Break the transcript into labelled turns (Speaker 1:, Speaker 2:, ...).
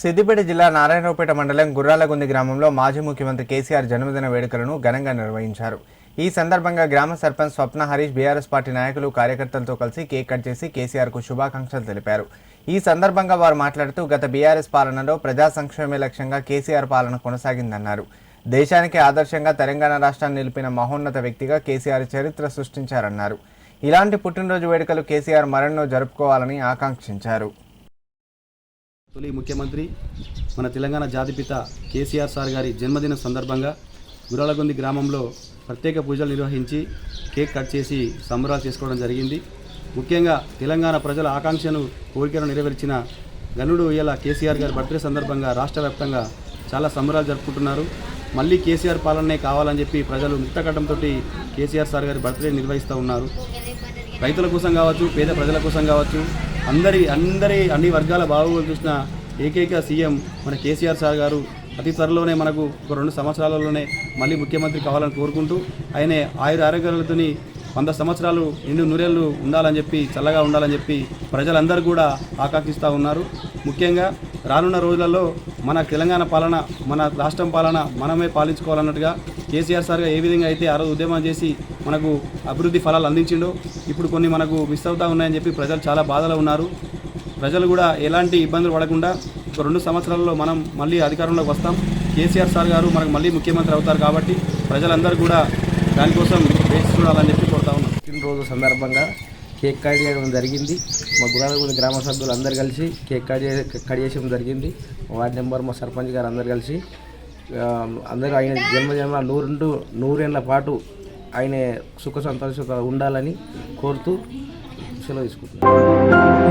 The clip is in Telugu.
Speaker 1: సిద్దిపేట జిల్లా నారాయణరావుపేట మండలం గుర్రాలగుంది గ్రామంలో మాజీ ముఖ్యమంత్రి కేసీఆర్ జన్మదిన వేడుకలను ఘనంగా నిర్వహించారు. ఈ సందర్భంగా గ్రామ సర్పంచ్ స్వప్న హరీష్ బీఆర్ఎస్ పార్టీ నాయకులు కార్యకర్తలతో కలిసి కేక్ కట్ చేసి కేసీఆర్కు శుభాకాంక్షలు తెలిపారు. ఈ సందర్భంగా వారు మాట్లాడుతూ గత బీఆర్ఎస్ పాలనలో ప్రజా సంక్షేమే లక్ష్యంగా కేసీఆర్ పాలన కొనసాగిందన్నారు. దేశానికి ఆదర్శంగా తెలంగాణ రాష్ట్రాన్ని నిలిపిన మహోన్నత వ్యక్తిగా కేసీఆర్ చరిత్ర సృష్టించారన్నారు. ఇలాంటి పుట్టినరోజు వేడుకలు కేసీఆర్ మరెన్నో జరుపుకోవాలని ఆకాంక్షించారు.
Speaker 2: తొలి ముఖ్యమంత్రి మన తెలంగాణ జాతిపిత కేసీఆర్ సార్ గారి జన్మదిన సందర్భంగా గుర్రాలగుంది గ్రామంలో ప్రత్యేక పూజలు నిర్వహించి కేక్ కట్ చేసి సంబరాలు చేసుకోవడం జరిగింది. ముఖ్యంగా తెలంగాణ ప్రజల ఆకాంక్షను కోరికను నెరవేర్చిన గనుడు ఇలా కేసీఆర్ గారి బర్త్డే సందర్భంగా రాష్ట్ర వ్యాప్తంగా చాలా సంబరాలు జరుపుకుంటున్నారు. మళ్ళీ కేసీఆర్ పాలనే కావాలని చెప్పి ప్రజలు ముక్తకట్టంతో కేసీఆర్ సార్ గారి బర్త్డే నిర్వహిస్తూ ఉన్నారు. రైతుల కోసం కావచ్చు, పేద ప్రజల కోసం కావచ్చు, అన్ని వర్గాల బాగోగులు చూసిన ఏకైక సీఎం మన కేసీఆర్ సార్ గారు. అతి త్వరలోనే మనకు ఒక 2 సంవత్సరాలలోనే మళ్ళీ ముఖ్యమంత్రి కావాలని కోరుకుంటూ ఆయనే ఆరోగ్యాలతో 100 సంవత్సరాలు నిండు నూరేళ్ళు ఉండాలని చెప్పి, చల్లగా ఉండాలని చెప్పి ప్రజలందరూ కూడా ఆకాంక్షిస్తూ ఉన్నారు. ముఖ్యంగా రానున్న రోజులలో మన తెలంగాణ పాలన, మన రాష్ట్రం పాలన మనమే పాలించుకోవాలన్నట్టుగా కేసీఆర్ సార్గా ఏ విధంగా అయితే ఆ రోజు ఉద్యమం చేసి మనకు అభివృద్ధి ఫలాలు అందించిండో ఇప్పుడు కొన్ని మనకు మిస్ అవుతూ ఉన్నాయని చెప్పి ప్రజలు చాలా బాధలో ఉన్నారు. ప్రజలు కూడా ఎలాంటి ఇబ్బందులు పడకుండా ఒక 2 సంవత్సరాల్లో మనం మళ్ళీ అధికారంలోకి వస్తాం. కేసీఆర్ సార్ గారు మనకు మళ్ళీ ముఖ్యమంత్రి అవుతారు కాబట్టి ప్రజలందరూ కూడా దానికోసం వేచి చూడాలని చెప్పి కోరుతా ఉన్నాం.
Speaker 3: పుట్టినరోజు సందర్భంగా కేక్ కట్ చేయడం జరిగింది. మా గుర్రాలగుంది గ్రామ సభ్యులు అందరు కలిసి కేక్ కట్ చేయడం జరిగింది. వార్డు నెంబర్, మా సర్పంచ్ గారు అందరు కలిసి అందరూ ఆయన జన్మజన్మ 100 పాటు ఆయన సుఖ సంతోషంగా ఉండాలని కోరుతూ సెలవు తీసుకుంటున్నాను.